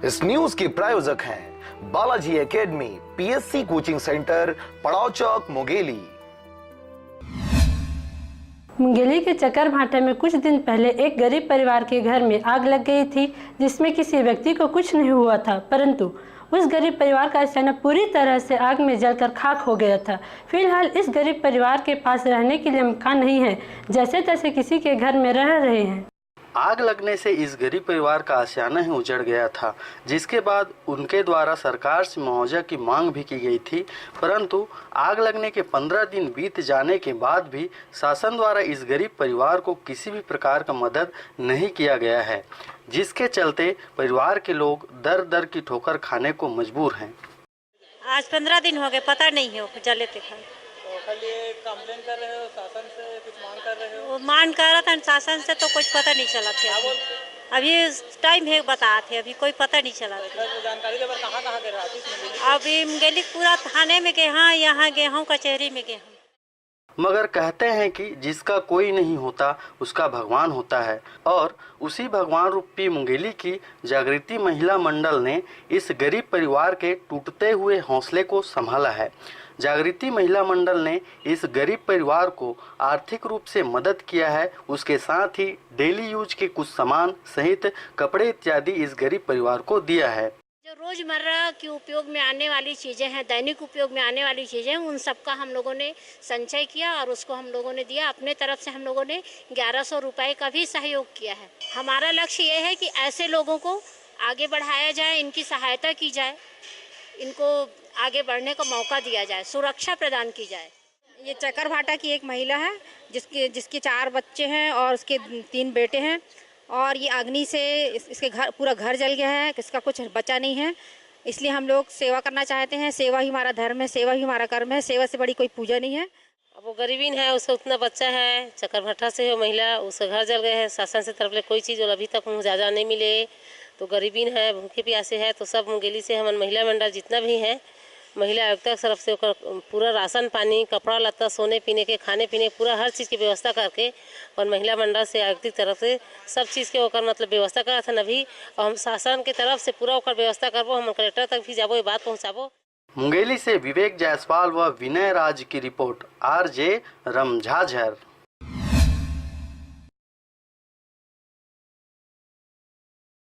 इस न्यूज के प्रायोजक हैं Balaji academy, PSC coaching centre, पड़ाव चौक, मुंगेली। मुंगेली के चकरभाटा में कुछ दिन पहले एक गरीब परिवार के घर में आग लग गई थी, जिसमें किसी व्यक्ति को कुछ नहीं हुआ था, परंतु उस गरीब परिवार का अचानक पूरी तरह से आग में जलकर खाक हो गया था। फिलहाल इस गरीब परिवार के पास रहने के लिए मकान नहीं है, जैसे तैसे किसी के घर में रह रहे हैं। आग लगने से इस गरीब परिवार का आशियाना ही उजड़ गया था, जिसके बाद उनके द्वारा सरकार से मुआवजा की मांग भी की गई थी, परंतु आग लगने के 15 दिन बीत जाने के बाद भी शासन द्वारा इस गरीब परिवार को किसी भी प्रकार का मदद नहीं किया गया है, जिसके चलते परिवार के लोग दर दर की ठोकर खाने को मजबूर हैं। आज 15 दिन हो गए, पता नहीं हो जले थे। खाली कंप्लेन कर रहे हो, शासन से कुछ मांग कर रहे हो? मांग कर रहा था शासन से, तो कुछ पता नहीं चला था। अभी टाइम है बताए थे, अभी कोई पता नहीं चला था। जानकारी दे, कहाँ के रहती? अभी मुंगेली पूरा थाने में गए, हाँ यहाँ गए हूँ, कचहरी में गए हूँ। मगर कहते हैं कि जिसका कोई नहीं होता उसका भगवान होता है, और उसी भगवान रूपी मुंगेली की जागृति महिला मंडल ने इस गरीब परिवार के टूटते हुए हौसले को संभाला है। जागृति महिला मंडल ने इस गरीब परिवार को आर्थिक रूप से मदद किया है, उसके साथ ही डेली यूज के कुछ सामान सहित कपड़े इत्यादि इस गरीब परिवार को दिया है। जो रोजमर्रा के उपयोग में आने वाली चीजें हैं, दैनिक उपयोग में आने वाली चीजें हैं, उन सब का हम लोगों ने संचय किया और उसको हम लोगों ने दिया। अपने तरफ से हम लोगों ने 1100 रुपए का भी सहयोग किया है। हमारा लक्ष्य ये है कि ऐसे लोगों को आगे बढ़ाया जाए, इनकी सहायता की जाए, इनको आगे बढ़ने का मौका दिया जाए, सुरक्षा प्रदान की जाए। ये चकरभाटा की एक महिला है जिसके 4 बच्चे हैं और उसके 3 बेटे हैं, और ये अग्नि से इसके घर पूरा घर जल गया है, इसका कुछ बचा नहीं है। इसलिए हम लोग सेवा करना चाहते हैं। सेवा ही हमारा धर्म है, सेवा ही हमारा कर्म है, सेवा से बड़ी कोई पूजा नहीं है। अब वो गरीबीन है, उसका उतना बच्चा है, चकरभाटा से है महिला, उसका घर जल गए है। शासन से तरफ ले कोई चीज़ अभी तक ज़्यादा नहीं मिले, तो गरीबीन है, भूखे प्यासे है। तो सब मुंगेली से हमारे महिला मंडल जितना भी है, महिला आयुक्त की तरफ से पूरा राशन पानी, कपड़ा लत्ता, सोने पीने के, खाने पीने, पूरा हर चीज़ की व्यवस्था करके, और महिला मंडल से आयुक्त की तरफ से सब चीज़ के ओकर मतलब व्यवस्था करा था नभी, और हम शासन के तरफ से पूरा ओकर व्यवस्था करबो, हम कलेक्टर तक भी जाबो, ये बात पहुँचाबो। मुंगेली से विवेक जायसवाल व विनय राज की रिपोर्ट, RJ रमझाझर।